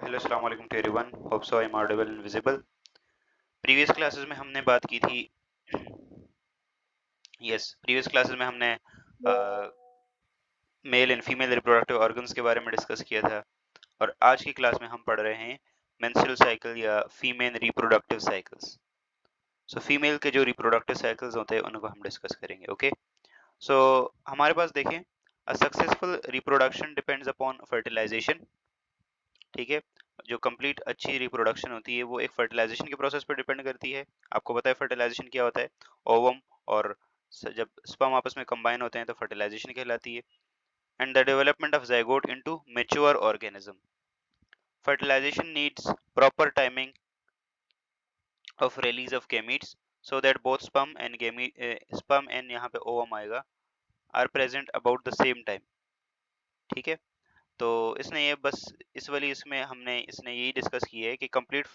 Hello अस्सलाम वालेकुम to everyone, hope so I am audible and visible. Previous classes में हमने बात की थी प्रीवियस क्लासेस में हमने male and female reproductive organs के बारे में डिस्कस किया था और आज की क्लास में हम पढ़ रहे हैं मेंस्ट्रुअल साइकिल या female reproductive cycles. So female के जो रिप्रोडक्टिव साइकिल्स होते हैं उनको हम डिस्कस करेंगे। ओके, सो हमारे पास देखें, a successful reproduction depends upon fertilization. ठीक है, जो कंप्लीट अच्छी रिप्रोडक्शन होती है वो एक फर्टिलाइजेशन के प्रोसेस पर डिपेंड करती है। आपको पता है फर्टिलाइजेशन क्या होता है? ओवम और जब स्पर्म आपस में कंबाइन होते हैं तो फर्टिलाइजेशन कहलाती है। And the development of zygote into mature organism. Fertilization needs proper timing of release of gametes so that both sperm and यहाँ पे ovum आएगा are present about the same time। ठीक है, तो इसने ये बस इस वाली इसमें हमने इसने यही डिस्कस की है कि कंप्लीट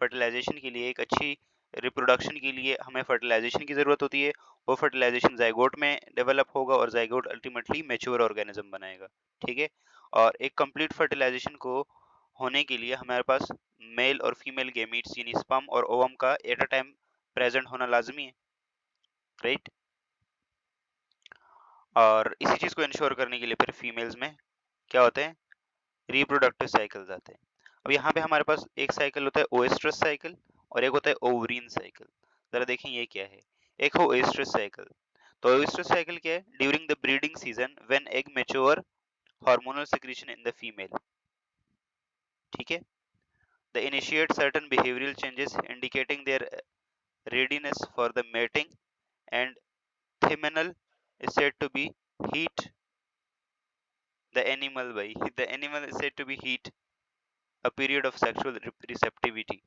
फर्टिलाइजेशन के लिए, एक अच्छी रिप्रोडक्शन के लिए हमें फर्टिलाइजेशन की ज़रूरत होती है। वो फर्टिलाइजेशन जाइगोट में डेवलप होगा और जाइगोट अल्टीमेटली मैच्योर ऑर्गेनिज्म बनाएगा। ठीक है, और एक कंप्लीट फर्टिलाइजेशन को होने के लिए हमारे पास मेल और फीमेल गेमीट्स यानी स्पर्म और ओवम का एट अ टाइम प्रेजेंट होना लाजमी है, राइट। और इसी चीज़ को इंश्योर करने के लिए फिर फीमेल्स में क्या होते हैं? रिप्रोडक्टिव साइकिल्स आते हैं। अब यहाँ पे हमारे पास एक साइकिल होता है ओएस्ट्रस साइकिल और एक होता है ओवरीन साइकिल। जरा देखें ये क्या है। एक हो ओएस्ट्रस साइकिल। तो ओएस्ट्रस साइकिल क्या है? During the breeding season when egg mature hormonal secretion in the female. ठीक है, the initiate certain behavioural changes indicating their readiness for the mating and themenal is said to be heat the animal is said to be heat a period of sexual receptivity।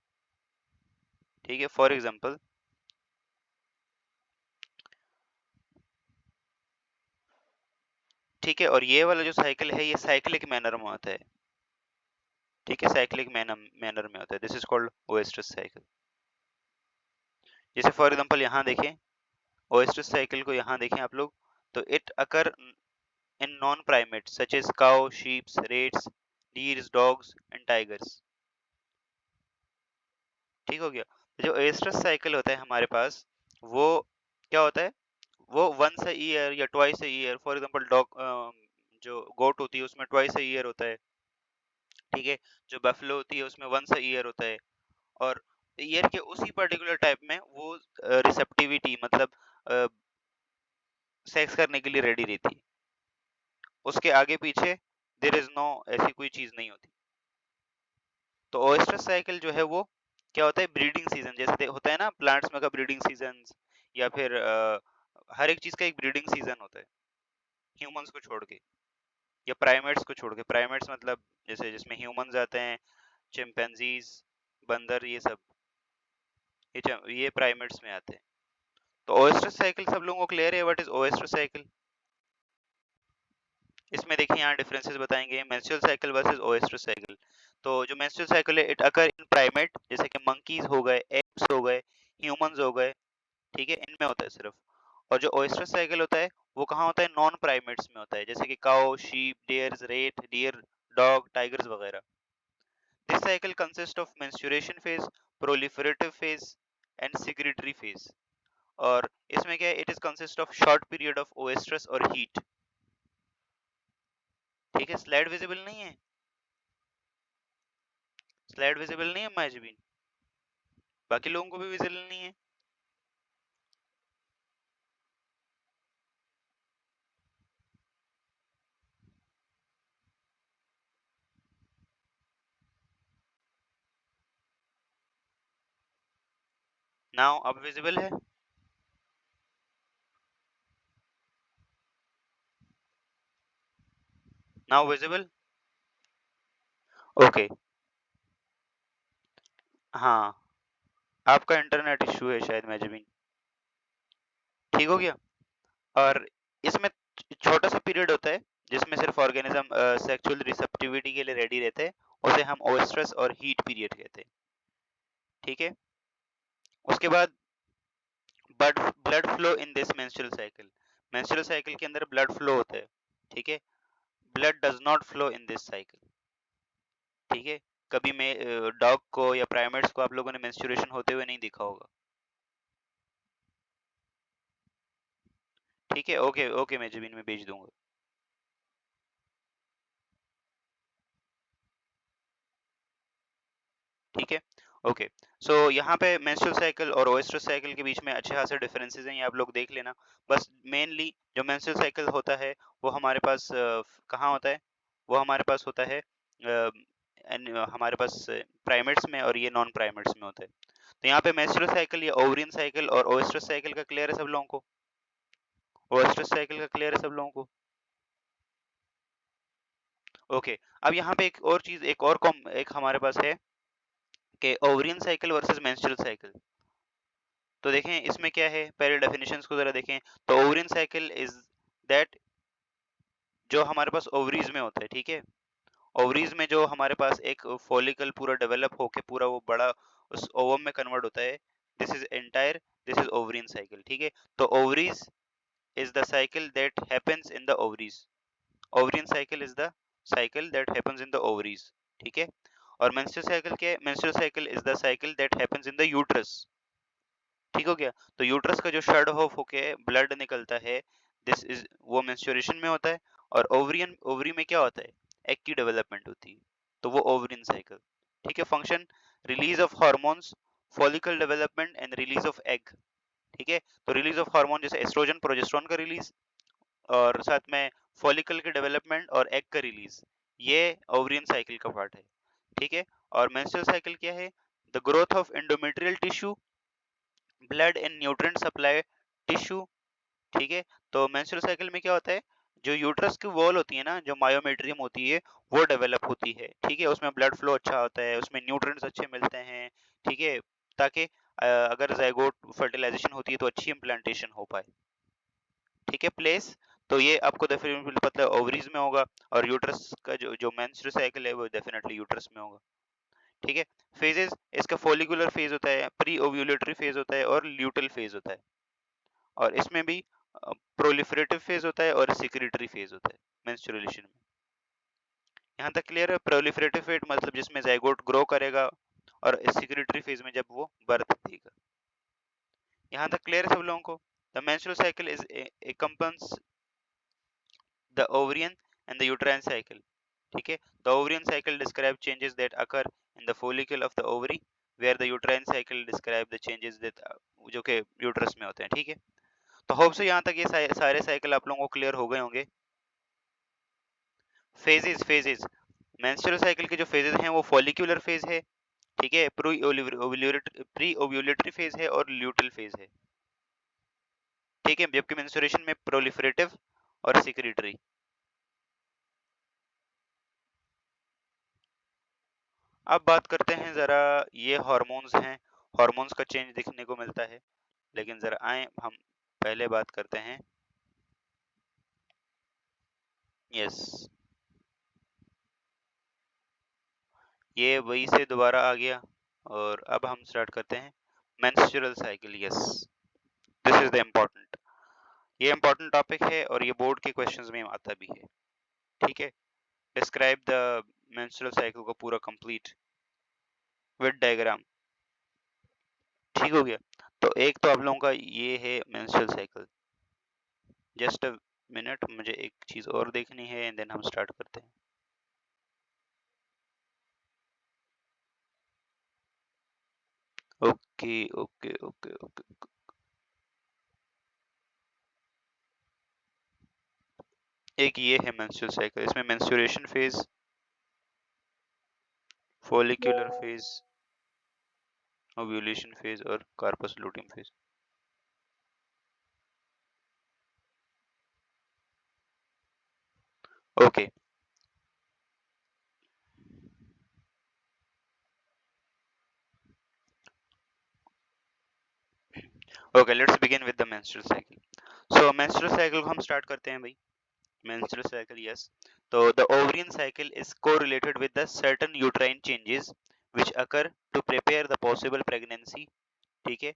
ठीक है, for example ठीक है, और ये वाला जो cycle है ये साइक्लिक मैनर में होता है। ठीक है, साइक्लिक मैनर में होता है। This is called ओएस्ट्रस cycle. जैसे फॉर एग्जांपल यहाँ देखें, ओएस्ट्रस साइकिल को यहाँ देखें आप लोग, तो it occur in non primates such as cow, sheeps, rats, deers, dogs and tigers. ठीक हो गया। तो जो ओएस्ट्रस साइकिल होता है हमारे पास, वो क्या होता है? वो वंस अ ईयर या twice a year, for example dog, जो गोट होती है उसमें ट्वाइस अ ईयर होता है। ठीक है, जो बफलो होती है उसमें वंस अ ईयर होता है। और ईयर के उसी पर्टिकुलर टाइप में वो रिसेप्टिविटी मतलब सेक्स करने के लिए रेडी रहती है। उसके आगे पीछे देयर इज नो, ऐसी कोई चीज नहीं होती। तो ओएस्ट्रस साइकिल जो है वो क्या होता है? ब्रीडिंग सीजन जैसे होता है ना, प्लांट्स में का ब्रीडिंग सीजन, या फिर हर एक चीज का एक ब्रीडिंग सीजन होता है, ह्यूमंस को छोड़ के या प्राइमेट्स को छोड़ के। प्राइमेट्स मतलब जैसे जिसमें ह्यूमंस आते हैं, चिंपैंजीज, बंदर, ये सब, ये प्राइमेट्स में आते हैं। तो ओएस्ट्रस साइकिल सब लोगों को क्लियर है? What is ओएस्ट्रस cycle? इसमें देखिए यहाँ डिफरेंसेस बताएंगे, मेंस्ट्रुअल साइकिल वर्सेस ओएस्ट्रस साइकिल। तो जो मेंस्ट्रुअल साइकिल है, इट अकर इन प्राइमेट जैसे कि मंकीज हो गए, एप्स हो गए, ह्यूमंस हो गए। ठीक है, इनमें होता है सिर्फ। और जो ओएस्ट्रस साइकिल होता है वो कहाँ होता है? नॉन प्राइमेट्स में होता है, जैसे कि cow, sheep, deers, rat, deer, dog, tigers वगैरह। This cycle consist of menstruation phase, proliferative phase and secretory phase. और इसमें क्या है? It is consist of short period of oestrus और हीट। ठीक है, स्लाइड विजिबल नहीं है? स्लाइड विजिबल नहीं है माजिबीन? बाकी लोगों को भी विजिबल नहीं है? नाउ अब विजिबल है? Now visible? ओके, हाँ, आपका इंटरनेट इशू है शायद माजिबीन। ठीक हो गया। और इसमें छोटा सा पीरियड होता है जिसमें सिर्फ ऑर्गेनिज्म सेक्सुअल रिसेप्टिविटी के लिए रेडी रहते हैं, उसे हम ओएस्ट्रस और हीट पीरियड कहते हैं। ठीक है, उसके बाद blood flow in this menstrual cycle. Menstrual cycle के अंदर ब्लड फ्लो होता है। ठीक है, blood does not flow in this cycle. ठीक है, कभी में डॉग को या प्राइमेट्स को आप लोगों ने मेंस्ट्रुएशन होते हुए नहीं देखा होगा। ठीक है, ओके ओके, मैं जमीन में भेज दूंगा। ठीक है, ओके। सो यहाँ पे मेंस्ट्रुअल साइकिल और ओएस्ट्रस साइकिल के बीच में अच्छे खासे डिफरेंसेस हैं, ये आप लोग देख लेना। बस मेनली जो मेंस्ट्रुअल साइकिल होता है वो हमारे पास कहाँ होता है, वो हमारे पास होता है हमारे पास प्राइमेट्स में, और ये नॉन प्राइमेट्स में होता है। तो यहाँ पे मेंस्ट्रुअल साइकिल या ओवरियन साइकिल और ओएस्ट्रस साइकिल का क्लियर है सब लोगों को? ओएस्ट्रस साइकिल का क्लियर है सब लोगों को? ओके। अब यहाँ पे एक और चीज, एक और एक हमारे पास है कि ovarian cycle versus menstrual cycle. तो देखें इसमें क्या है, पहले डेफिनेशंस को जरा देखें। तो ओवरियन साइकिल इज दैट जो हमारे पास ओवरीज में होता है, ठीक है, ओवरीज में जो हमारे पास एक फॉलिकल पूरा डेवलप होके पूरा वो बड़ा उस ओवम में कन्वर्ट होता है, this is entire, this is ovarian cycle. ठीक है, तो ovaries is the cycle that happens in the ovaries. Ovarian cycle is the cycle that happens in the ovaries. ठीक है, और menstrual cycle क्या है? Menstrual cycle is the cycle that happens in the uterus. ठीक हो गया? तो uterus का जो शर्ड ऑफ होके ब्लड निकलता है, दिस इज वो मेंस्ट्रुएशन में होता है। और ओवरियन ओवरी में क्या होता है? एग की डेवलपमेंट होती है, तो वो ओवरियन साइकिल। ठीक है, function release of hormones, follicle development and release of egg. ठीक है, तो रिलीज ऑफ हार्मोन जैसे एस्ट्रोजन प्रोजेस्टेरोन का रिलीज, और साथ में फॉलिकल के डेवलपमेंट और एग का रिलीज, ये ओवरियन साइकिल का पार्ट है। ठीक है, और मेंस्ट्रुअल साइकिल क्या है? The growth of endometrial tissue, blood and nutrient supply tissue. ठीक है, तो मेंस्ट्रुअल साइकिल में क्या होता है? जो यूट्रस की वॉल होती है ना, जो मायोमेट्रियम होती है, वो डेवलप होती है। ठीक है, उसमें ब्लड फ्लो अच्छा होता है, उसमें न्यूट्रिएंट्स अच्छे मिलते हैं। ठीक है, ताकि अगर जाइगोट फर्टिलाइजेशन होती है तो अच्छी इम्प्लांटेशन हो पाए। ठीक है, प्लेस, तो ये आपको डेफिनेटली पता है ओवरीज में होगा, और यूट्रस का जो जो मेंस्ट्रुअल साइकिल है वो डेफिनेटली यूट्रस में होगा। ठीक है, फेजेस, इसका फॉलिकुलर फेज होता है, प्री ओव्यूलेटरी फेज होता है, और ल्यूटल फेज होता है। और इसमें भी प्रोलिफरेटिव फेज होता है और सिक्रेटरी फेज होता है मेंस्ट्रुएशन में। यहाँ तक क्लियर है? प्रोलिफरेटिव फेज मतलब जिसमें जाइगोट ग्रो करेगा, और सिक्रेटरी फेज में जब वो बर्थ देगा। यहाँ तक क्लियर है सब लोगों को? The menstrual cycle is encompass the ovarian and the uterine cycle. ठीक है, the ovarian cycle describe changes that occur in the follicle of the ovary, where the uterine cycle describe the changes that जो कि uterus में होते हैं। ठीक है, तो होप से यहाँ तक ये सारे साइकिल आप लोगों को क्लियर हो गए होंगे। फेजेस, फेजेस, मेंस्ट्रुअल साइकिल के जो फेजेस हैं वो फॉलिक्यूलर फेज है, ठीक है, प्री ओव्यूलेटरी फेज है, और ल्यूटल फेज है। ठीक है, जबकि मेंस्ट्रुएशन में प्रोलिफरेटिव और सिक्रेटरी। अब बात करते हैं जरा, ये हार्मोन्स हैं, हार्मोन्स का चेंज दिखने को मिलता है, लेकिन जरा आए हम पहले बात करते हैं। यस, ये वही से दोबारा आ गया, और अब हम स्टार्ट करते हैं menstrual cycle. Yes, this is the important, ये इम्पोर्टेंट टॉपिक है, और ये बोर्ड के क्वेश्चंस में आता भी है। ठीक है, डिस्क्राइब द मेंस्ट्रुअल साइकिल को पूरा कंप्लीट विद डायग्राम। ठीक हो गया? तो एक तो आप लोगों का ये है menstrual cycle. Just a minute, मुझे एक चीज और देखनी है, एंड देन हम स्टार्ट करते हैं। ओके ओके ओके ओके, एक ये है मेंस्ट्रुअल साइकिल, इसमें menstruation phase, follicular phase, ovulation phase, और corpus luteum phase. Okay okay, let's begin with the menstrual cycle. So menstrual cycle को हम स्टार्ट करते हैं भाई। Menstrual cycle, yes. तो the ovarian cycle is correlated with the certain uterine changes which occur to prepare the possible pregnancy. ठीक है,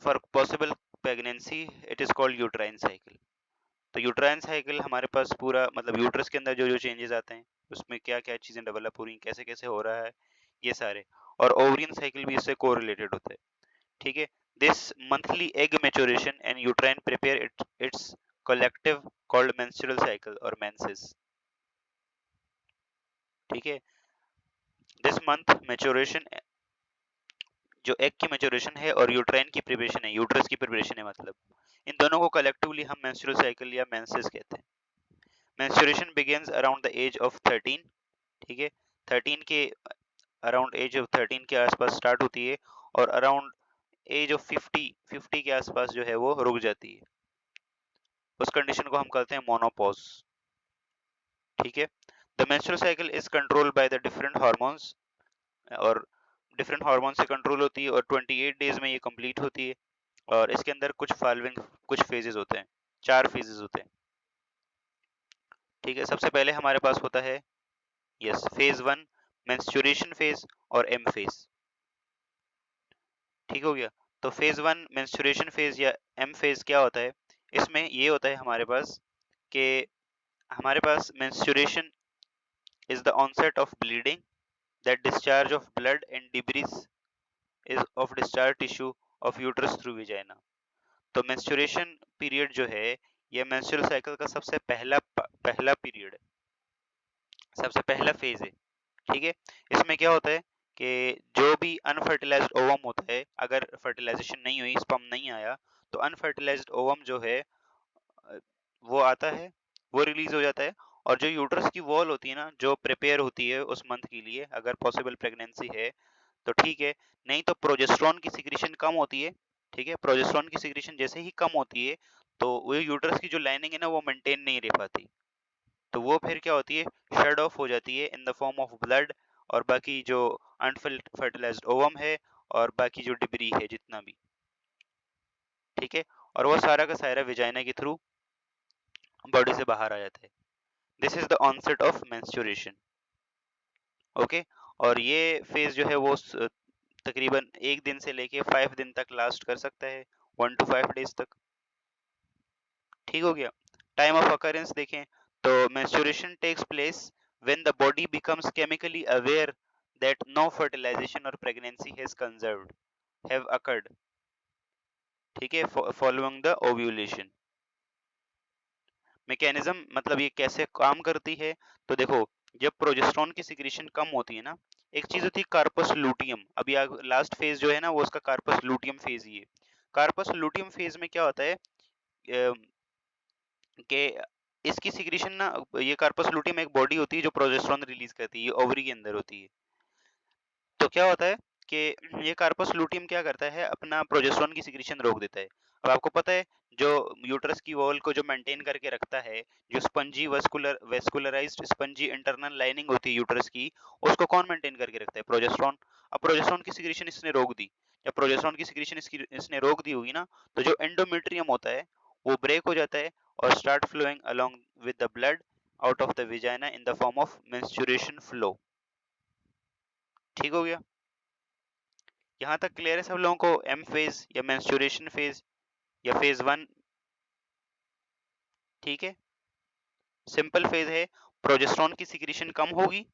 for possible pregnancy it is called uterine cycle. तो uterine cycle हमारे पास पूरा मतलब यूट्रस के अंदर जो जो चेंजेस आते हैं, उसमें क्या क्या चीजें डेवलप हो रही हैं, कैसे कैसे हो रहा है, ये सारे। और ओवरियन साइकिल भी इससे कोरिलेटेड होता है, ठीक है। This monthly egg maturation and uterine prepare it's collective called menstrual cycle और मेंसेस, ठीक है। दिस मंथ मैच्योरेशन, जो एग की मैच्योरेशन है और यूट्राइन की प्रिपरेशन है, यूट्रस की प्रिपरेशन है, मतलब इन दोनों को कलेक्टिवली हम मेंस्ट्रुअल साइकिल या मेंसेस कहते हैं। Menstruation begins around the age of 13, ठीक है। 13 के अराउंड एज ऑफ 13 के आसपास स्टार्ट होती है और अराउंड एज ऑफ 50 के आसपास जो है वो रुक जाती है। उस कंडीशन को हम कहते हैं मोनोपॉज, ठीक है। The menstrual cycle is controlled by the different hormones, और डिफरेंट हार्मोन से कंट्रोल होती है, और 28 डेज में ये कंप्लीट होती है। और इसके अंदर कुछ फेजेस होते हैं, 4 फेजेस होते हैं, ठीक है। सबसे पहले हमारे पास होता है फेज 1 मेंस्ट्रुएशन फेज और एम फेज, ठीक हो गया। तो फेज 1 मेंस्ट्रुएशन फेज या एम फेज क्या होता है, इसमें ये होता है हमारे पास कि हमारे पास menstruation is the onset of bleeding, that discharge of blood and debris is of discharge tissue of uterus through vagina। तो menstruation पीरियड जो है ये menstrual साइकिल का सबसे पहला पीरियड है, सबसे पहला फेज है, ठीक है। इसमें क्या होता है कि जो भी अनफर्टिलाइज्ड ओवम होता है, अगर फर्टिलाइजेशन नहीं हुई, स्पर्म नहीं आया, तो अनफर्टिलाइज्ड ओवम जो है वो आता है, वो रिलीज हो जाता है। और जो यूट्रस की वॉल होती है ना, जो प्रिपेयर होती है उस मंथ के लिए, अगर पॉसिबल प्रेगनेंसी है तो ठीक है, नहीं तो प्रोजेस्टेरोन की सिक्रीशन कम होती है, ठीक है। प्रोजेस्टेरोन की सिक्रीशन जैसे ही कम होती है तो वो यूट्रस की जो लाइनिंग है ना वो मेंटेन नहीं रह पाती, तो वो फिर क्या होती है, शेड ऑफ हो जाती है इन द फॉर्म ऑफ ब्लड, और बाकी जो अनफर्टिलाइज्ड ओवम है और बाकी जो डिब्री है जितना भी, ठीक है। और वो सारा का सारा विजाइना के थ्रू बॉडी से बाहर आ जाता है। This is the onset of menstruation, okay. और ये फेज जो है वो तकरीबन 1 दिन से लेके 5 दिन तक लास्ट कर सकता है, 1 to 5 डेज तक, ठीक हो गया। टाइम ऑफ अकरेंस देखें तो menstruation takes place when the body becomes chemically aware that no fertilization और pregnancy has conserved have occurred, ठीक है, फॉलोइंग द ओव्यूलेशन। मैकेनिज्म मतलब ये कैसे काम करती है, तो देखो, जब प्रोजेस्टेरोन की सिक्रीशन कम होती है ना, एक चीज होती है कार्पस लूटियम, अभी लास्ट फेज जो है ना वो उसका कार्पस लूटियम फेज ही है। कार्पस लूटियम फेज में क्या होता है कि इसकी सिक्रीशन ना, ये कार्पस लूटियम एक बॉडी होती है जो प्रोजेस्टेरोन रिलीज करती है, ये ओवरी के अंदर होती है। तो क्या होता है कि ये कार्पस लूटियम क्या करता है, अपना प्रोजेस्टेरोन की सिक्रीशन रोक देता है। अब आपको पता है जो यूट्रस की वॉल को जो मेंटेन करके रखता है, जो spongy vascularised spongy internal lining होती है यूट्रस की, उसको कौन मेंटेन करके रखता है, प्रोजेस्टेरोन। अब प्रोजेस्टेरोन की सिक्रीशन इसने रोक दी, जब प्रोजेस्टेरोन की सिक्रीशन इसने रोक दी होगी ना, तो जो एंडोमेट्रियम होता है वो ब्रेक हो जाता है और start flowing along with the blood out of the vagina in the form of menstruation flow, ठीक हो गया। यहाँ तक क्लियर है सब लोगों को, एम फेज या मेंस्ट्रुएशन फेज या फेज 1, ठीक है। सिंपल फेज है, प्रोजेस्टेरोन की सिक्रीशन कम होगी,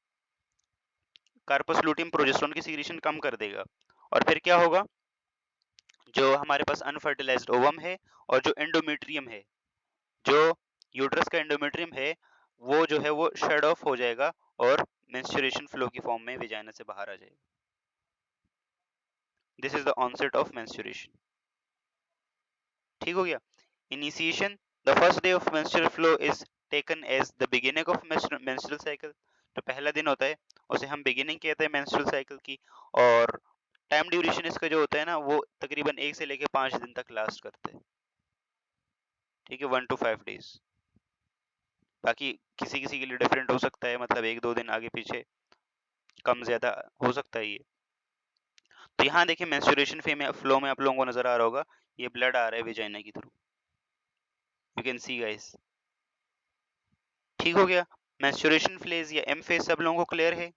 कार्पस लूटियम प्रोजेस्टेरोन की सिक्रीशन कम कर देगा, और फिर क्या होगा, जो हमारे पास अनफर्टिलाइज्ड ओवम है और जो एंडोमेट्रियम है, जो यूट्रस का एंडोमेट्रियम है, वो जो है वो शेड ऑफ हो जाएगा और मेंस्ट्रुएशन फ्लो की फॉर्म में विजाइना से बाहर आ जाएगा। This is the onset of menstruation, ठीक हो गया। Initiation, the first day of menstrual flow is taken as the beginning of menstrual cycle. तो पहला दिन होता है उसे हम बिगिनिंग कहते हैं मेंस्ट्रुअल साइकिल की। और टाइम ड्यूरेशन इसका जो होता है ना वो तकरीबन 1 से लेके 5 दिन तक लास्ट करते हैं, ठीक है, 1 to 5 डेज। बाकी किसी किसी के लिए डिफरेंट हो सकता है, मतलब 1-2 दिन आगे पीछे कम ज्यादा हो सकता है ये। तो यहाँ देखिए मेंस्ट्रुएशन फ्लो में आप लोगों को नजर आ रहा होगा, ये ब्लड आ रहा है विजाइना की through, you can see guys, ठीक हो गया। मेंस्ट्रुएशन फेज या एम फेज सब लोगों को क्लियर है,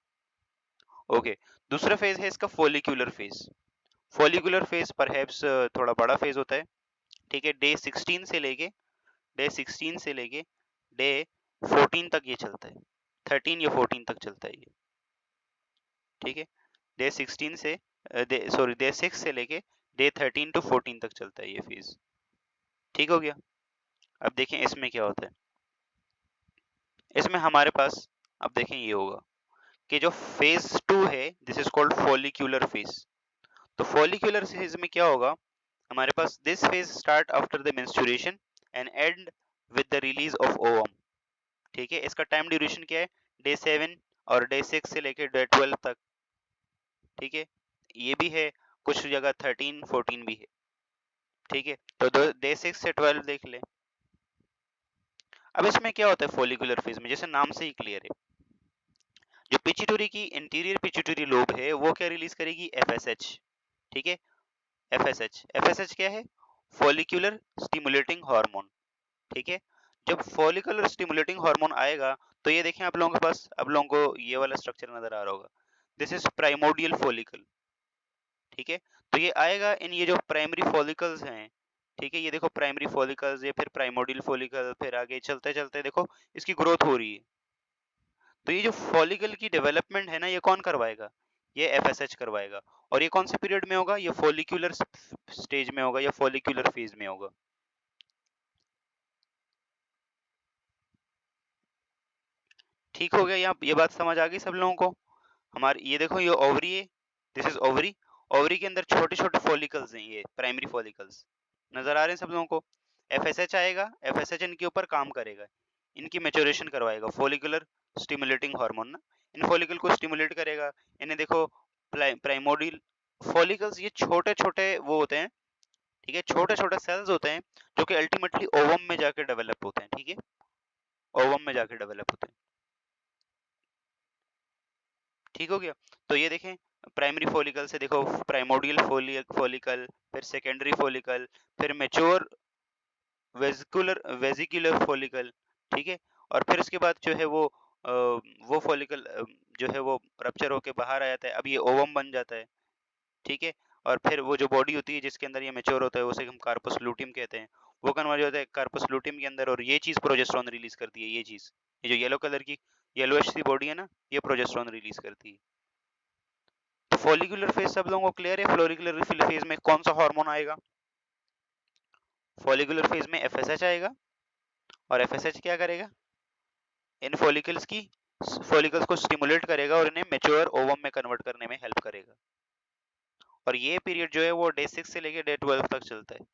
ओके। दूसरा फेज है इसका follicular phase. Follicular phase perhaps थोड़ा बड़ा फेज होता है, ठीक है। डे 16 से लेके डे 14 तक ये चलता है, 13 या 14 तक चलता है ये, ठीक है। डे 16 से डे 6 से लेके डे 13 टू 14 तक चलता है ये फेज, ठीक हो गया। अब देखें इसमें क्या होता है। इसमें हमारे पास अब देखें ये होगा कि जो फेज 2 है this is called follicular phase. तो फॉलिक्यूलर फेज में क्या होगा, हमारे पास this phase start after the menstruation end and with the release of ovum, ठीक है। इसका टाइम ड्यूरेशन क्या है, डे 7 और डे 6 से लेकर डे 12 तक, ठीक है। ये भी है, कुछ जगह 13 14 भी है, ठीक है। तो डे 6 से 12 देख ले। अब इसमें क्या होता है फॉलिकुलर फेज में, जैसे नाम से ही क्लियर है, जो पिट्यूटरी की इंटीरियर पिट्यूटरी लोब है वो क्या रिलीज करेगी, एफएसएच, ठीक है। एफएसएच, एफएसएच क्या है, फॉलिकुलर स्टिमुलेटिंग हार्मोन, ठीक है। जब फॉलिकुलर स्टिमुलेटिंग हार्मोन आएगा तो ये देखें आप लोगों के पास, आप लोगों को ये वाला स्ट्रक्चर नजर आ रहा होगा, दिस इज प्राइमोडियल फॉलिकल, ठीक है। तो ये आएगा इन ये जो प्राइमरी फॉलिकल्स हैं, ठीक है। ये देखो प्राइमरी फॉलिकल्स, ये फिर प्राइमोडियल फॉलिकल, फिर आगे चलते चलते देखो इसकी ग्रोथ हो रही है। तो ये जो फॉलिकल की डेवलपमेंट है ना, ये कौन करवाएगा, ये एफएसएच करवाएगा। और ये कौन से पीरियड में होगा, ये फॉलिक्यूलर स्टेज में होगा या फॉलिक्यूलर फेज में होगा। ठीक हो गया, यहाँ ये बात समझ आ गई सब लोगों को। हमारे ये देखो ये ओवरी है, दिस इज ओवरी, ओवरी के अंदर छोटे छोटे फॉलिकल्स हैं, ये प्राइमरी फॉलिकल्स नजर आ रहे हैं सब लोगों को। एफएसएच आएगा, एफएसएच इनके ऊपर काम करेगा, इनकी मैच्योरेशन करवाएगा, फॉलिकुलर स्टिमुलेटिंग हार्मोन ना, इन फॉलिकल को स्टिमुलेट करेगा। इन्हें देखो प्राइमोडियल फॉलिकल्स, ये छोटे छोटे वो होते हैं, ठीक है, छोटे छोटे सेल्स होते हैं जो कि अल्टीमेटली ओवम में जाके डेवलप होते हैं, ठीक है, ओवम में जाके डेवलप होते हैं, ठीक हो गया। तो ये देखें प्राइमरी फॉलिकल से देखो प्राइमोडियल फॉलिकल, फिर सेकेंडरी फॉलिकल, फिर मेच्योर वेजिकुलर फॉलिकल, ठीक है। और फिर इसके बाद जो है वो फॉलिकल जो है वो रप्चर होके बाहर आ जाता है, अब ये ओवम बन जाता है, ठीक है। और फिर वो जो बॉडी होती है जिसके अंदर ये मेच्योर होता है उसे हम कार्पस लूटियम कहते हैं, वो कन्वर्ट होता है कार्पस लूटियम के अंदर, और ये चीज प्रोजेस्टेरोन रिलीज करती है, ये चीज, ये जो येलो कलर की येलोइश सी बॉडी है ना, ये प्रोजेस्टेरोन रिलीज करती है। तो फॉलिकुलर फेज सब लोगों को क्लियर है, फॉलिकुलर फेज में कौन सा हार्मोन आएगा, फॉलिकुलर फेज में एफएसएच आएगा, और एफएसएच क्या करेगा, इन फॉलिकल्स को स्टिमुलेट करेगा और इन्हें मैच्योर ओवम में कन्वर्ट करने में हेल्प करेगा। और ये पीरियड जो है वो डे 6 से लेके डे 12 तक चलता है,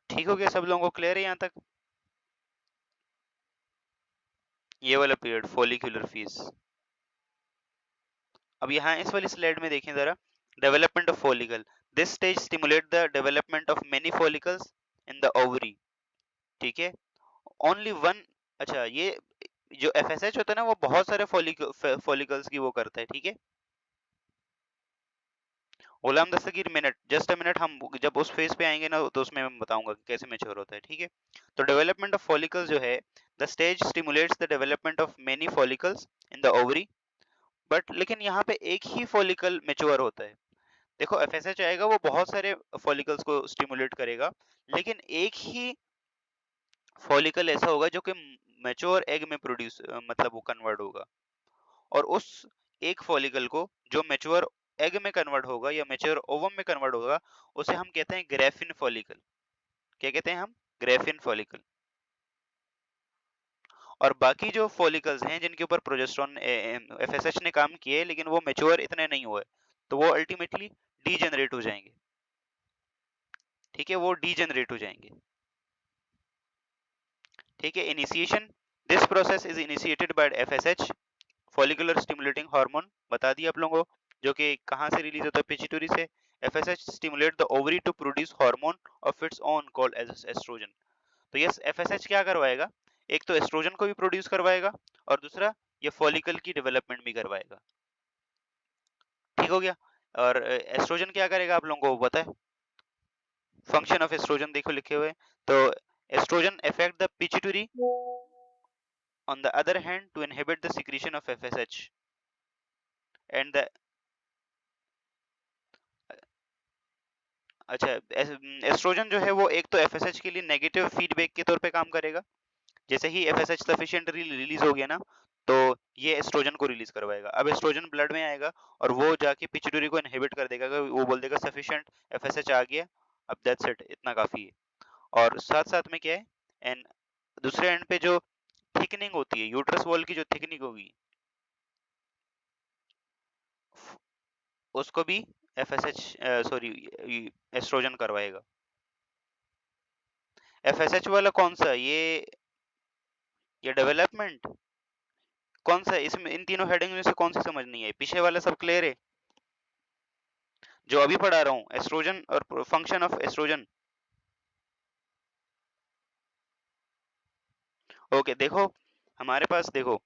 ठीक हो गया, सब लोगों को क्लियर है यहाँ तक, ये वाला पीरियड फॉलिकुलर फेज। अब यहाँ इस वाली स्लाइड में देखें जरा, development of follicle, this stage stimulate the development of many follicles in the ovary, ठीक है, ओनली वन। अच्छा, ये जो एफएसएच होता है ना वो बहुत सारे फॉलिकल्स की वो करता है, ठीक है। गुलाम दस्तगीर मिनट, जस्ट अ मिनट, हम जब उस फेज पे आएंगे ना तो उसमें मैं बताऊंगा कि कैसे मैच्योर होता है, ठीक है। तो डेवलपमेंट ऑफ फॉलिकल्स जो है, the stage stimulates the development of many follicles in the ovary, but लेकिन यहाँ पे एक ही फॉलिकल मैच्योर होता है। देखो एफएसएच आएगा वो बहुत सारे फॉलिकल्स को स्टिमुलेट करेगा, लेकिन एक ही फॉलिकल ऐसा होगा जो कि मैच्योर एग में प्रोड्यूस मतलब वो कन्वर्ट होगा। और उस एक फॉलिकल को जो मैच्योर एग में कन्वर्ट होगा या मैच्योर ओवम में कन्वर्ट होगा उसे हम कहते हैं ग्रेफिन फॉलिकल। क्या कहते हैं हम, ग्रेफिन फॉलिकल। और बाकी जो फॉलिकल्स हैं जिनके ऊपर प्रोजेस्टेरोन एफएसएच ने काम किए लेकिन वो मैच्योर इतने नहीं हुए, तो वो अल्टीमेटली डीजेनरेट हो जाएंगे, ठीक है, वो डीजेनरेट हो जाएंगे, ठीक है। Initiation, this process is initiated bye FSH, follicular stimulating hormone, बता दिया आप लोगों को, जो कि कहाँ से रिलीज होता है, पिट्यूटरी से। FSH stimulate the ovary to produce hormone of its own called as oestrogen. तो यस, एफएसएच क्या करवाएगा, एक तो एस्ट्रोजन को भी प्रोड्यूस करवाएगा और दूसरा ये फॉलिकल की डेवलपमेंट भी करवाएगा, ठीक हो गया। और एस्ट्रोजन क्या करेगा आप लोगों को पता है, फंक्शन ऑफ एस्ट्रोजन देखो लिखे हुए, तो oestrogen affect the pituitary on the other hand to inhibit the secretion of FSH and the अच्छा, एस्ट्रोजन जो है वो एक तो एफएसएच के लिए नेगेटिव फीडबैक के तौर पे काम करेगा। जैसे ही एफएसएच सफिशिएंटली रिलीज हो गया ना, तो ये एस्ट्रोजन को रिलीज करवाएगा। अब एस्ट्रोजन ब्लड में आएगा और वो जाके पिट्यूटरी को इनहिबिट कर देगा, वो बोल देगा सफिशिएंट एफएसएच आ गया, अब दैट्स इट, इतना काफी है। और साथ साथ में क्या है, एंड दूसरे एंड पे जो थिकनिंग होती है, यूट्रस वॉल की जो थिकनिंग होगी, उसको भी एफएसएच सॉरी एस्ट्रोजन करवाएगा। एफएसएच वाला कौन सा, ये डेवलपमेंट कौन सा है? इसमें इन तीनों हेडिंग में से कौन सी समझ नहीं है? पीछे वाला सब क्लियर है जो अभी पढ़ा रहा हूँ, एस्ट्रोजन और फंक्शन ऑफ एस्ट्रोजन। ओके, देखो हमारे पास, देखो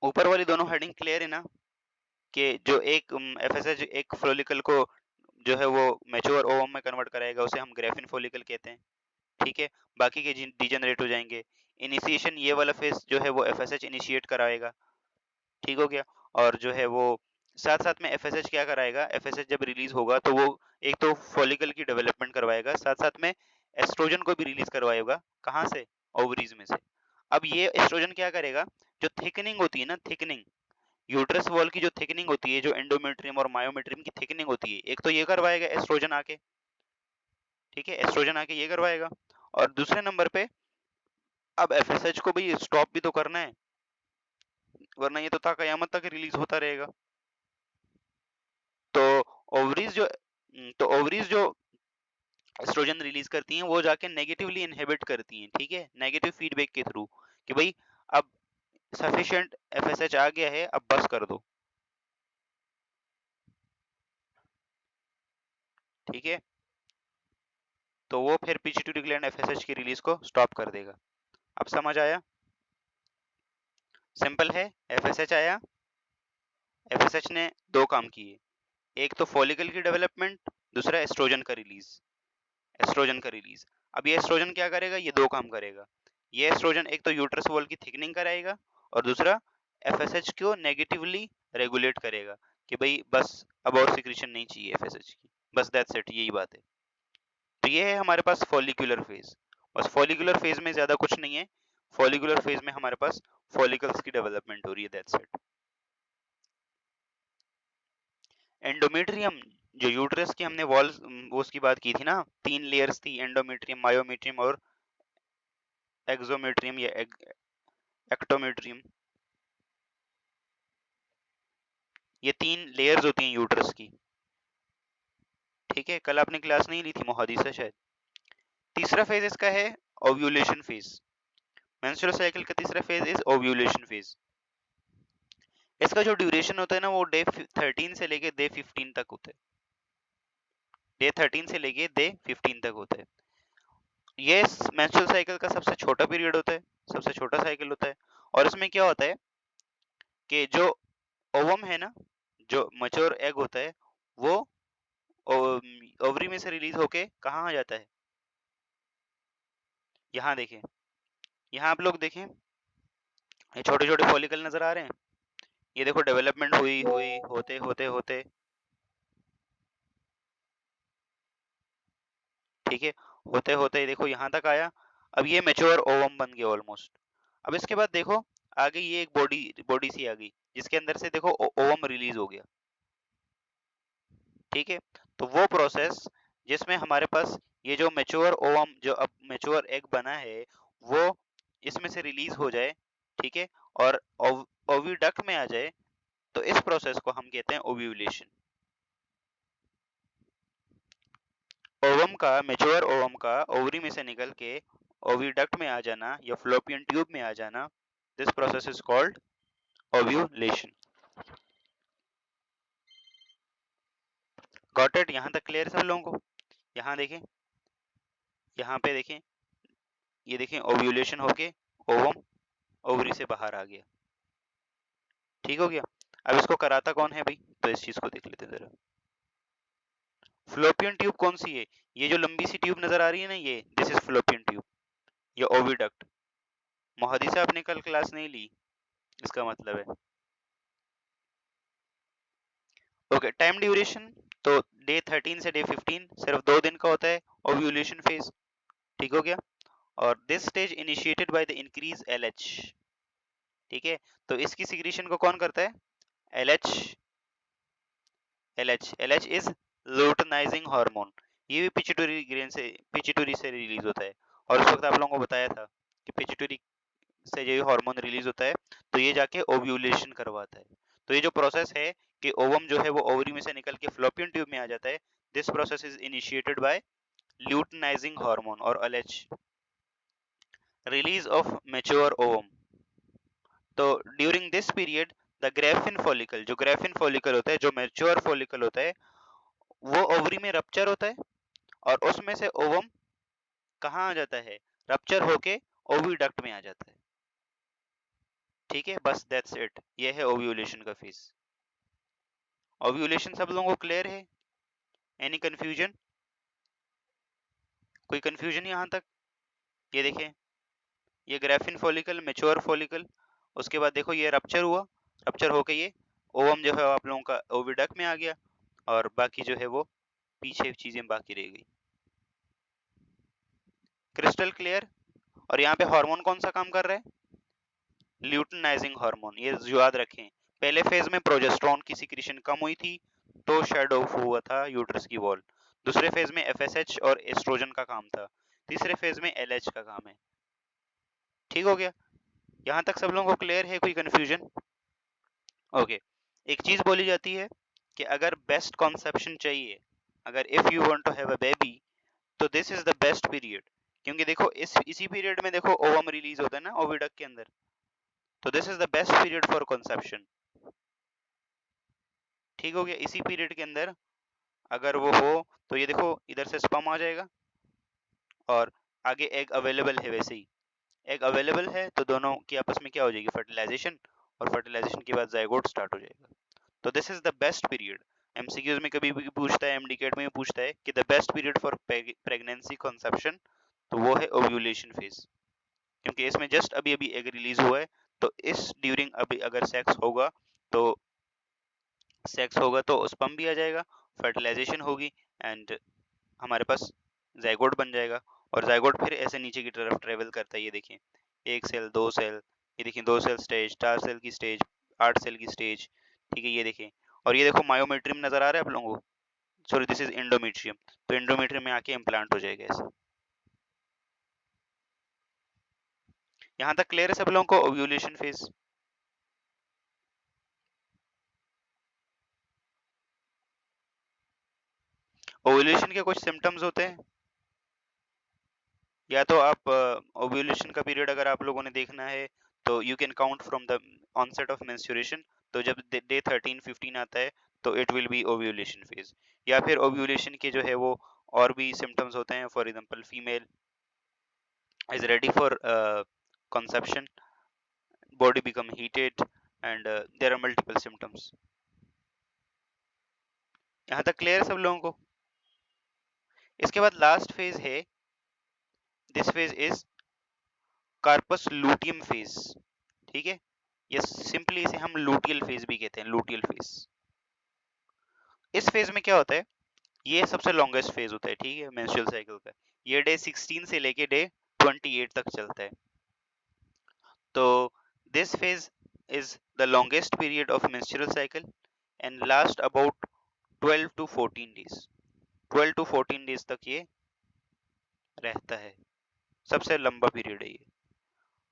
ऊपर वाली दोनों हेडिंग क्लियर है ना, कि जो एक एफएसएच एक फॉलिकल को जो है वो मैच्योर ओवम में कन्वर्ट कराएगा, उसे हम ग्रेफिन फॉलिकल कहते हैं। ठीक है, बाकी के जीन डिजेनरेट हो जाएंगे। इनिशिएशन ये वाला फेज जो है वो एफएसएच इनिशिएट कराएगा। ठीक हो गया। और जो है वो साथ साथ में एफएसएच क्या कराएगा, एफएसएच जब रिलीज होगा तो वो एक तो फॉलिकल की डेवलपमेंट करवाएगा, साथ साथ में एस्ट्रोजन को भी रिलीज करवाएगा। कहाँ से? ओवरीज में से। अब ये एस्ट्रोजन क्या करेगा, जो थिकनिंग होती है ना, थिकनिंग यूट्रस वॉल की जो थिकनिंग होती है, जो एंडोमेट्रियम और मायोमेट्रियम की थिकनिंग होती है, एक तो ये करवाएगा एस्ट्रोजन आके। ठीक है, एस्ट्रोजन आके ये करवाएगा। और दूसरे नंबर पे अब एफएसएच को भी स्टॉप भी तो करना है, वरना ये तो ता कयामत तक रिलीज होता रहेगा। तो ओवरीज जो एस्ट्रोजन रिलीज करती हैं, वो जाके नेगेटिवली इनहिबिट करती हैं। ठीक है, नेगेटिव फीडबैक के थ्रू, कि भाई अब सफिशिएंट एफएसएच आ गया है, अब बस कर दो। ठीक है, तो वो फिर पिट्यूटरी ग्लैंड एफएसएच की रिलीज को स्टॉप कर देगा। अब समझ आया? सिंपल है। एफएसएच आया, एफएसएच ने दो काम किए, एक तो फॉलिकल की डेवलपमेंट, दूसरा एस्ट्रोजन का रिलीज। एस्ट्रोजन का रिलीज, अब ये एस्ट्रोजन क्या करेगा, ये दो काम करेगा। ये एस्ट्रोजन एक तो यूट्रस वॉल की थिकनिंग कराएगा, और दूसरा एफएसएच को नेगेटिवली रेगुलेट करेगा, कि भाई बस अब और सिक्रीशन नहीं चाहिए एफएसएच की, बस दैट्स इट, यही बात है। तो ये है हमारे पास फॉलिकुलर फेज। बस फॉलिकुलर फेज में ज्यादा कुछ नहीं है। फॉलिकुलर फेज में हमारे पास फॉलिकल्स की डेवलपमेंट हो रही है, दैट्स इट। एंडोमेट्रियम, जो यूट्रस की हमने वॉल वो उसकी बात की थी ना, तीन लेयर्स थी, एंडोमेट्रियम, मायोमेट्रियम और एक्सोमेट्रियम या एक्टोमेट्रियम। ये तीन लेयर्स होती हैं यूट्रस की। ठीक है, कल आपने क्लास नहीं ली थी मुहादिसा शायद। तीसरा फेज इसका है ओव्यूलेशन फेज। मेंस्ट्रुअल साइकिल का तीसरा फेज इज ओव्यूलेशन फेज। इसका जो ड्यूरेशन होता है ना, वो डे 13 से लेके डे 15 तक होता है। डे 13 से लेके डे 15 तक होता है। ये मेंस्ट्रुअल साइकिल का सबसे छोटा पीरियड होता है, सबसे छोटा साइकिल होता है। और इसमें क्या होता है कि जो ओवम है ना, जो मैच्योर एग होता है, वो ओवरी में से रिलीज होके कहाँ आ जाता है? यहाँ देखें, यहाँ आप लोग देखें, ये छोटे छोटे फॉलिकल नजर आ रहे हैं। ये देखो डेवलपमेंट हुई हुई होते होते होते, ठीक है, होते होते देखो यहाँ तक आया। अब ये मेच्योर ओवम बन गया ऑलमोस्ट। अब इसके बाद देखो आगे ये एक बॉडी बॉडी सी आ गई, जिसके अंदर से देखो ओवम रिलीज हो गया। ठीक है, तो वो प्रोसेस जिसमें हमारे पास ये जो मेच्योर ओवम, जो अब मेच्योर एग बना है, वो इसमें से रिलीज हो जाए। ठीक है, और ओविडक्ट में आ जाए, तो इस प्रोसेस को हम कहते हैं ओव्यूलेशन। ओवम का, मेच्योर ओवम का ओवरी में से निकल के ओविडक्ट में आ जाना या फ्लोपियन ट्यूब में आ जाना, this process is called ovulation. Got it? यहाँ तक क्लियर सब लोगों को? यहाँ देखें, यहाँ पे देखें, ये देखें ओव्यूलेशन होके ओवम ओवरी से बाहर आ गया। ठीक हो गया। अब इसको कराता कौन है भाई, तो इस चीज को देख लेते हैं जरा। फ्लोपियन ट्यूब कौन सी है? ये जो लंबी सी ट्यूब नजर आ रही है ना, ये दिस इज फ्लोपियन ट्यूब या ओविडक्ट। मोहदी आपने कल क्लास नहीं ली, इसका मतलब है। ओके, टाइम ड्यूरेशन तो डे 13 से डे 15 सिर्फ 2 दिन का होता है ओव्यूलेशन फेज, ठीक हो गया। और this stage initiated by the increase LH, ठीक है। तो इसकी सिक्रीशन को कौन करता है? एलएच। एलएच इज लूटनाइजिंग हार्मोन, ये भी पिट्यूटरी से रिलीज होता है। और उस वक्त आप लोगों को बताया था कि पिट्यूटरी से जो हार्मोन रिलीज होता है तो ये जाके ओव्यूलेशन करवाता है। तो ये जो प्रोसेस है कि ओवम जो है वो ओवरी में से निकल के फ्लोपियन ट्यूब में आ जाता है, this process is initiated by luteinizing hormone और LH. Release of mature ovum, तो during this period the Graafian follicle, जो ग्रेफिन फॉलिकल होता है, जो मैच्योर फॉलिकल होता है, वो ओवरी में रप्चर होता है और उसमें से ओवम कहाँ आ जाता है? रप्चर होके ओविडक्ट में आ जाता है, ठीक है। बस दैट्स इट, ये है ओव्यूलेशन का फेज। ओव्यूलेशन सब लोगों को क्लियर है? Any confusion? कोई कंफ्यूजन यहाँ तक? ये देखिए, ये ग्रेफिन फॉलिकल, मैच्योर फॉलिकल, उसके बाद देखो ये रप्चर हुआ, रप्चर होके ये ओवम जो है आप लोगों का ओविडक्ट में आ गया और बाकी जो है वो पीछे चीजें बाकी रह गई। Crystal clear? और यहाँ पे हार्मोन कौन सा काम कर रहा है? ल्यूटिनाइजिंग हार्मोन, ये याद रखें। पहले फेज में प्रोजेस्टेरोन की सिक्रीशन कम हुई थी तो शेड ऑफ हुआ था यूट्रस की वॉल। दूसरे फेज में एफएसएच और एस्ट्रोजन का काम था। तीसरे फेज में एलएच का काम है, ठीक हो गया। यहाँ तक सब लोगों को क्लियर है? कोई कंफ्यूजन? ओके, एक चीज बोली जाती है कि अगर बेस्ट कॉन्सेप्शन चाहिए, अगर if you want to have a baby, तो this is the best period. क्योंकि देखो इसी पीरियड में देखो ओवम रिलीज होता है ना ओविडक्ट के अंदर, तो this is the best period for conception, ठीक हो गया। इसी पीरियड के अंदर अगर वो हो तो ये देखो इधर से स्पर्म आ जाएगा और आगे एग अवेलेबल है, वैसे ही एग अवेलेबल है तो दोनों की आपस में क्या हो जाएगी? फर्टिलाइजेशन, और फर्टिलाइजेशन के बाद जाइगोट स्टार्ट हो जाएगा। तो this is the best period. MCQs में कभी भी पूछता है, एमडीकेट में पूछता है कि the best period for pregnancy conception, तो वो है ओव्यूलेशन फेज। क्योंकि इसमें जस्ट अभी अभी एग रिलीज हुआ है, तो इस ड्यूरिंग अभी अगर सेक्स होगा तो स्पर्म भी आ जाएगा, फर्टिलाइजेशन होगी एंड हमारे पास जाइगोट बन जाएगा। और जाइगोट फिर ऐसे नीचे की तरफ ट्रेवल करता है, ये देखिए, एक सेल, दो सेल, ये देखिए, दो सेल स्टेज, चार सेल की स्टेज, 8 सेल की स्टेज, ठीक है, ये देखिए। और ये देखो मायोमेट्रियम नजर आ रहा है आप लोगों को? Sorry, this is endometrium. तो एंडोमेट्रियम में आके इम्प्लांट हो जाएगा ऐसे। यहाँ तक क्लियर है सब लोगों को? Ovulation phase. ओव्यूलेशन के कुछ सिम्टम्स होते हैं, या तो आप ओव्यूलेशन का पीरियड अगर आप लोगों ने देखना है तो you can count from the onset of menstruation, तो जब डे 13-15 आता है तो it will be ovulation phase. या फिर ओव्यूलेशन के जो है वो और भी सिम्टम्स होते हैं, for example female is ready for conception, body become heated and there are multiple symptoms। यहाँ तक क्लियर है सब लोगों को? इसके बाद लास्ट फेज है, this phase is corpus luteum phase, ठीक है। या सिंपली इसे हम लूटियल फेज भी कहते हैं, लूटियल फेज। इस फेज में क्या होता है? ये सबसे लॉन्गेस्ट फेज होता है, ठीक है, मेंस्ट्रुअल साइकिल का। ये डे 16 से लेके डे 28 तक चलता है। तो this phase is the longest period of menstrual cycle and last about 12 to 14 days। 12 to 14 days तक ये रहता है, सबसे लंबा पीरियड है ये।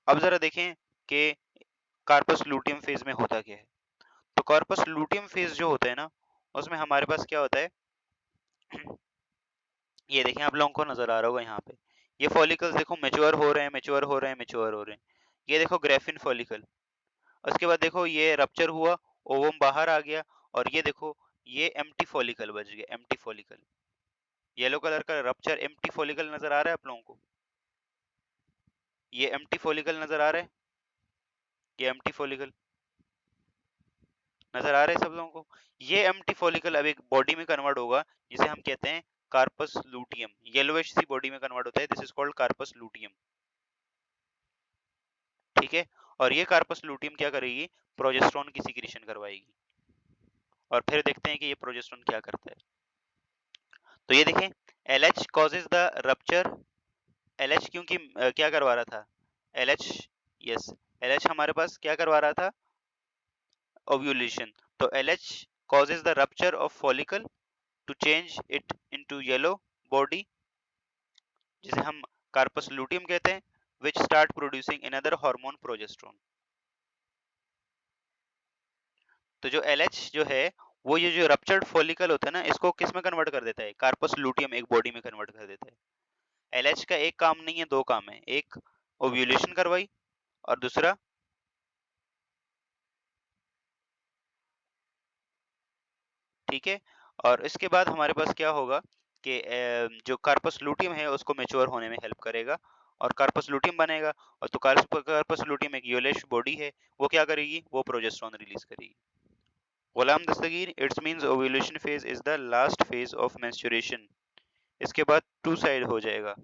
अब जरा देखें कि कार्पस लूटियम फेज में होता क्या है। तो कार्पस लूटियम फेज जो होता है ना, उसमें हमारे पास क्या होता है? ये देखें, आप लोगों को नजर आ रहा होगा यहाँ पे, ये फॉलिकल्स देखो मैच्योर हो रहे हैं, मैच्योर हो रहे हैं, मैच्योर हो रहे हैं। ये देखो ग्रेफिन फॉलिकल, उसके बाद देखो ये रप्चर हुआ, ओवम बाहर आ गया, और ये देखो ये एम्प्टी फॉलिकल बच गया, एम्प्टी फॉलिकल। येलो कलर का रप्चर एम्प्टी फॉलिकल नजर आ रहा है आप लोगों को? ये एम्प्टी फॉलिकल नजर आ रहा है? ये एम्प्टी फॉलिकल नजर आ रहा है सब लोगों को? ये एम्प्टी फॉलिकल अब एक बॉडी में कन्वर्ट होगा जिसे हम कहते हैं corpus luteum. Yellowish C body में कन्वर्ट होता है, this is called corpus luteum, ठीक है। और ये कार्पस लूटियम क्या करेगी? प्रोजेस्टेरोन की सिक्रीशन करवाएगी। और फिर देखते हैं कि ये प्रोजेस्टेरोन क्या करता है। तो ये देखें, LH causes the rupture। LH क्योंकि क्या करवा रहा था, LH, यस, LH हमारे पास क्या करवा रहा था, ओव्यूलेशन। तो LH causes the rupture of follicle to change it into yellow body, जिसे हम कार्पस लूटियम कहते हैं, which start producing another hormone progesterone। तो जो LH जो है वो ये जो रप्चर्ड फॉलिकल होता है ना, इसको किस में कन्वर्ट कर देता है, कार्पस लूटियम एक बॉडी में कन्वर्ट कर देता है। LH का एक काम नहीं है, दो काम है, एक ओव्यूलेशन करवाई और दूसरा, ठीक है, और इसके बाद हमारे पास क्या होगा कि जो कार्पस लूटियम है उसको मैच्योर होने में हेल्प करेगा और कार्पस लूटियम बनेगा। और तो कार्पस लूटियम एक योलेश बॉडी है, वो क्या करेगी, वो प्रोजेस्टेरोन रिलीज करेगी। Ghulam Dastagir, it's means ovulation phase is the last phase of menstruation. इसके बाद टू साइड हो जाएगा।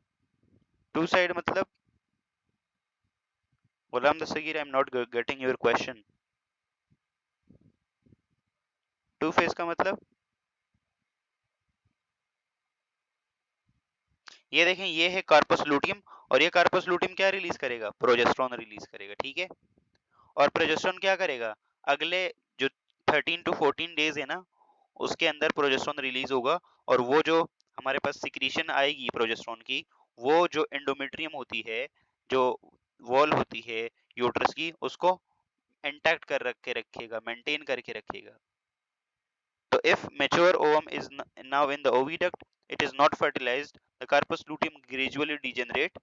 टू साइड मतलब, Ghulam Dastagir, I am not getting your question. Two phase का मतलब, ये देखें, ये है कार्पस लूटियम और ये कार्पस लूटियम क्या रिलीज करेगा, प्रोजेस्टेरोन रिलीज करेगा, ठीक है। और प्रोजेस्टेरोन क्या करेगा, अगले जो 13 टू 14 डेज है ना, उसके अंदर प्रोजेस्टेरोन रिलीज होगा और वो जो हमारे पास सिक्रीशन आएगी प्रोजेस्टेरोन की, वो जो एंडोमेट्रियम होती है, जो वॉल होती है यूट्रस की, उसको इंटैक्ट कर रखे रखेगा, मेंटेन करके रखेगा। तो if mature ovum is now in the oviduct, it is not fertilized, the corpus luteum gradually degenerate,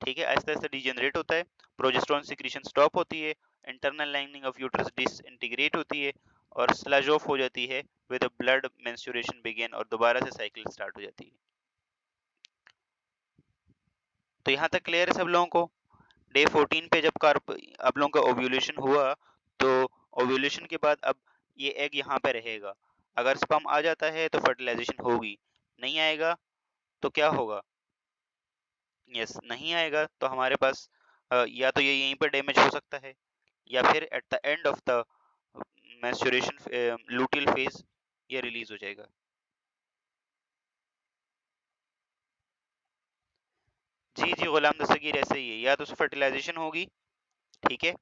ठीक है, आहिस्ता आहिस्ता डिजेनरेट होता है, प्रोजेस्टेरोन सिक्रीशन स्टॉप होती है, internal lining of uterus disintegrate होती है और स्लज ऑफ हो जाती है, विद ब्लड मेंस्ट्रुएशन बिगिन, और दोबारा से साइकिल स्टार्ट हो जाती है। तो यहाँ तक क्लियर है सब लोगों को। डे 14 पे जब आप लोगों का ओव्यूलेशन हुआ, तो ओव्यूलेशन के बाद अब ये एग यहाँ पे रहेगा। अगर स्पर्म आ जाता है तो फर्टिलाइजेशन होगी, नहीं आएगा तो क्या होगा, यस, नहीं आएगा तो हमारे पास या तो ये यहीं पर डैमेज हो सकता है या फिर at the end of the menstruation luteal phase ये रिलीज हो जाएगा। जी जी गुलाम दस्तगीर, ऐसे ही है, या तो फर्टिलाइजेशन होगी, ठीक है,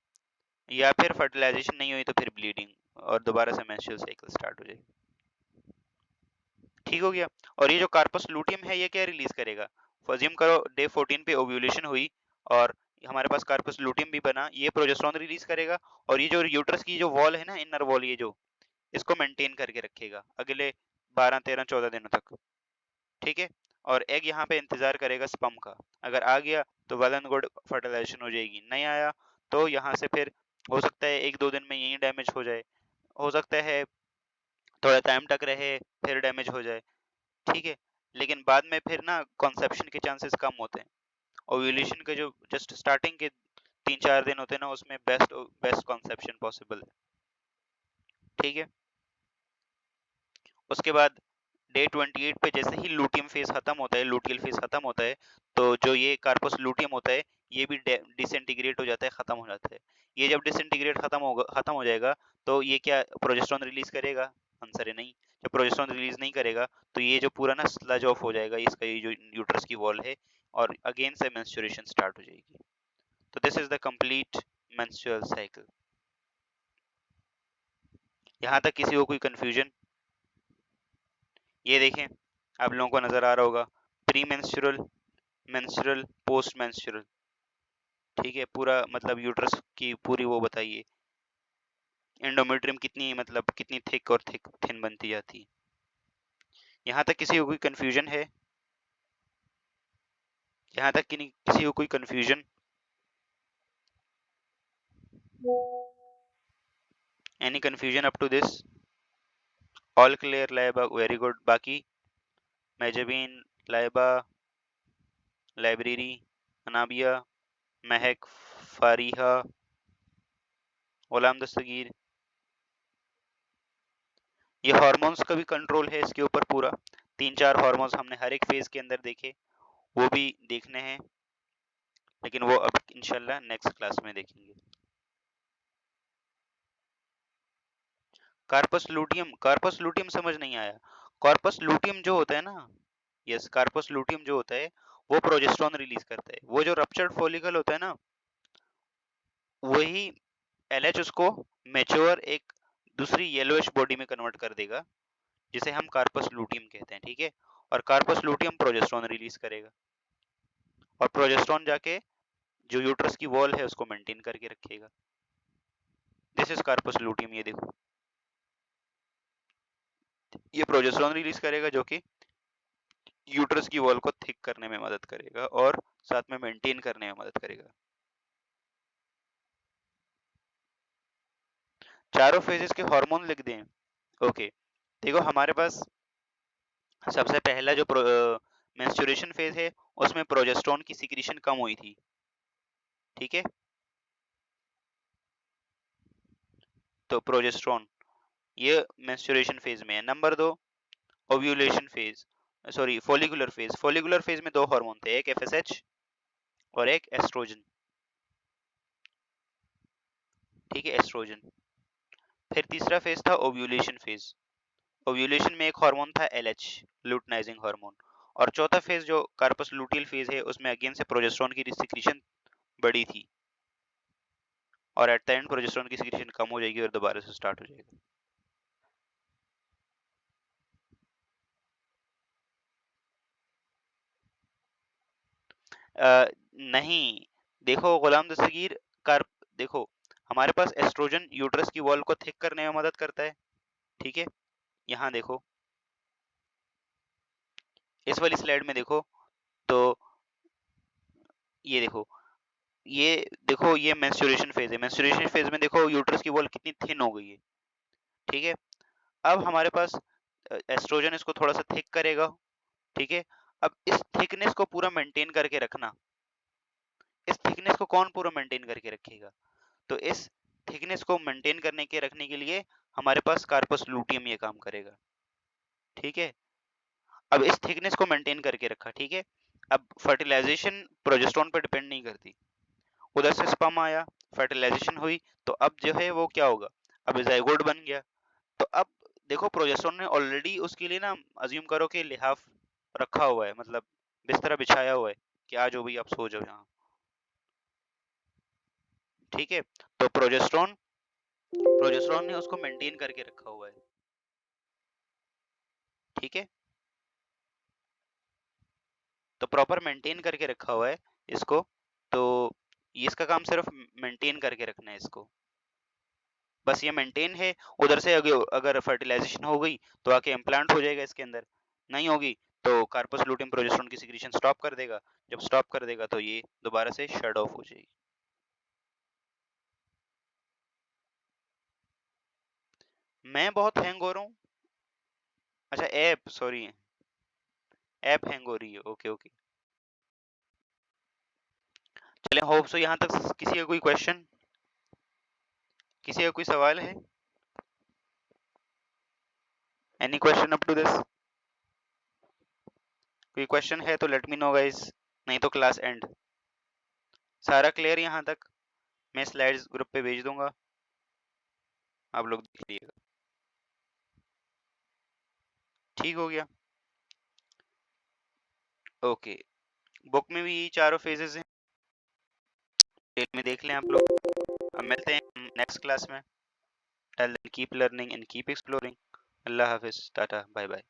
या फिर फर्टिलाइजेशन नहीं हुई तो फिर ब्लीडिंग और दोबारा से मेंस्ट्रुअल साइकिल स्टार्ट हो जाएगी। ठीक हो गया। और ये जो कार्पस लूटियम है ये क्या रिलीज करेगा, फज्यूम करो डे 14 पे ओव्यूलेशन हुई और हमारे पास कार्पस लूटियम भी बना, ये प्रोजेस्टेरोन रिलीज करेगा और ये जो यूट्रस की जो वॉल है ना, इनर वॉल, ये जो इसको मेंटेन करके रखेगा अगले 12 13 14 दिनों तक, ठीक है। और एग यहाँ पे इंतजार करेगा स्पर्म का, अगर आ गया तो वेल एंड गुड, फर्टिलाइजेशन हो जाएगी, नहीं आया तो यहाँ से फिर हो सकता है एक दो दिन में यही डैमेज हो जाए, हो सकता है थोड़ा टाइम तक रहे फिर डैमेज हो जाए, ठीक है। लेकिन बाद में फिर ना कॉन्सेप्शन के चांसेस कम होते हैं। ओव्यूलेशन के जो जस्ट स्टार्टिंग के 3 4 दिन होते हैं ना, उसमें बेस्ट बेस्ट कॉन्सेप्शन पॉसिबल है, ठीक है। उसके बाद डे 28 पे जैसे ही लूटियम फेज खत्म होता है, लूटियल फेज खत्म होता है, तो जो ये कार्पस लूटियम होता है ये भी डिसइंटीग्रेट हो जाता है, खत्म हो जाता है। ये जब डिसइंटीग्रेट खत्म हो जाएगा तो ये क्या प्रोजेस्टेरोन रिलीज करेगा, आंसर है नहीं। जब प्रोजेस्टेरोन रिलीज नहीं करेगा तो ये जो पूरा ना स्लज ऑफ हो जाएगा इसका, ये जो यूट्रस की वॉल है, और अगेन से मेंस्ट्रुएशन स्टार्ट हो जाएगी। तो this is the complete menstrual cycle. यहाँ तक किसी को कोई कंफ्यूजन? ये देखें, आप लोगों को नजर आ रहा होगा, pre menstrual, menstrual, post menstrual, ठीक है, पूरा मतलब यूट्रस की पूरी वो बताइए, एंडोमेट्रियम कितनी मतलब कितनी थिक और थिक थिन बनती जाती है। यहाँ तक किसी को कोई कंफ्यूजन है? यहाँ तक कि नहीं, किसी को कोई confusion? Any confusion up to this? All clear Laiba, very good. बाकी मेजबीन, लाइबा, लाइब्रेरी, अनाबिया, महक, फारिहा, गुलाम दस्तगीर, ये हार्मोन्स का भी कंट्रोल है इसके ऊपर पूरा, 3 4 हार्मोन्स हमने हर एक फेज के अंदर देखे, वो भी देखने हैं, लेकिन वो अब इंशाल्लाह नेक्स्ट क्लास में देखेंगे। कार्पस लूटियम, कार्पस लूटियम समझ नहीं आया। कार्पस लूटियम जो होता है ना, यस, कार्पस लूटियम जो होता है वो प्रोजेस्टेरोन रिलीज करता है। वो जो रप्चर्ड फॉलिकल होता है ना, वही एलएच उसको मैच्योर एक दूसरी येलोइश बॉडी में कन्वर्ट कर देगा, जिसे हम कार्पस लूटियम कहते हैं, ठीक है। और कार्पस लूटियम प्रोजेस्टेरोन रिलीज करेगा, और प्रोजेस्टेरोन जाके जो यूट्रस की वॉल है उसको मेंटेन करके रखेगा। This is corpus luteum. ये देखो, ये प्रोजेस्टेरोन रिलीज करेगा जो कि यूट्रस की वॉल को थिक करने में मदद करेगा और साथ में मेंटेन करने में मदद करेगा। चारों फेजेस के हार्मोन लिख दें। ओके, देखो हमारे पास सबसे पहला जो मेंस्ट्रुएशन फेज है उसमें प्रोजेस्टेरोन की सिक्रीशन कम हुई थी, ठीक है। तो प्रोजेस्टेरोन ये मेंस्ट्रुएशन फेज में है। Number 2, ovulation phase, sorry follicular phase. Follicular phase में दो हार्मोन थे, एक एफएसएच और एक एस्ट्रोजन, ठीक है, एस्ट्रोजन। फिर तीसरा फेज था ओव्यूलेशन फेज। ओव्यूलेशन में एक हार्मोन था एलएच, लुटनाइजिंग हार्मोन। और चौथा फेज जो कार्पस लुटियल फेज है उसमें अगेन से प्रोजेस्टेरोन की सिक्रीशन बढ़ी थी, और एट द एंड प्रोजेस्टेरोन की सिक्रीशन कम हो जाएगी और दोबारा से स्टार्ट हो जाएगा। नहीं, देखो गुलाम दस्तगीर, कार्प देखो हमारे पास एस्ट्रोजन यूट्रस की वॉल को थिक करने में मदद करता है, ठीक है। यहाँ देखो, इस वाली स्लाइड में देखो, तो ये देखो, ये मेंस्ट्रुएशन फेज है। मेंस्ट्रुएशन फेज में देखो यूट्रस की वॉल कितनी थिन हो गई है, ठीक है। अब हमारे पास एस्ट्रोजन इसको थोड़ा सा थिक करेगा, ठीक है। अब इस थिकनेस को पूरा मेंटेन करके रखना, इस थिकनेस को कौन पूरा मेंटेन करके रखेगा? तो इस थिकनेस को मेंटेन करने के रखने के लिए हमारे पास कार्पस लूटियम ये काम करेगा, ठीक है। अब इस थिकनेस को मेंटेन करके रखा, ठीक है। अब फर्टिलाइजेशन प्रोजेस्टेरोन पर डिपेंड नहीं करती, उधर से स्पर्म आया, फर्टिलाइजेशन हुई, तो अब जो है वो क्या होगा, अब जाइगोट बन गया। तो अब देखो प्रोजेस्टेरोन ने ऑलरेडी उसके लिए ना, अज्यूम करो कि लिहाफ रखा हुआ है, मतलब बिस्तर बिछाया हुआ है कि आज हो भाई आप सो जाओ यहाँ, ठीक है। तो प्रोजेस्टेरोन प्रोजेस्टेरोन ने उसको मेंटेन करके रखा हुआ है, ठीक है। तो प्रॉपर मेंटेन करके रखा हुआ है इसको, तो इसका काम सिर्फ मेंटेन करके रखना है इसको, बस ये मेंटेन है। उधर से अगर फर्टिलाइजेशन हो गई तो आके इम्प्लांट हो जाएगा इसके अंदर, नहीं होगी तो कार्पस लूटियम प्रोजेस्टेरोन की सिक्रीशन स्टॉप कर देगा। जब स्टॉप कर देगा तो ये दोबारा से शट ऑफ हो जाएगी। मैं बहुत हैंग हो रहा हूँ। अच्छा, ऐप, सॉरी, ऐप हैंग हो रही है, ओके ओके। चले, होप सो यहाँ तक किसी का कोई क्वेश्चन, किसी का कोई सवाल है? Any question up to this? कोई क्वेश्चन है तो लेट मी नो गाइस, नहीं तो क्लास एंड। सारा क्लियर यहाँ तक? मैं स्लाइड्स ग्रुप पे भेज दूंगा, आप लोग देख लीजिएगा। ठीक हो गया, ओके। बुक में भी यही चारों फेजेस हैं, डिटेल में देख लें आप लोग। अब मिलते हैं नेक्स्ट क्लास में। Till then keep learning and keep exploring. Allah हाफिज, टाटा, बाय बाय।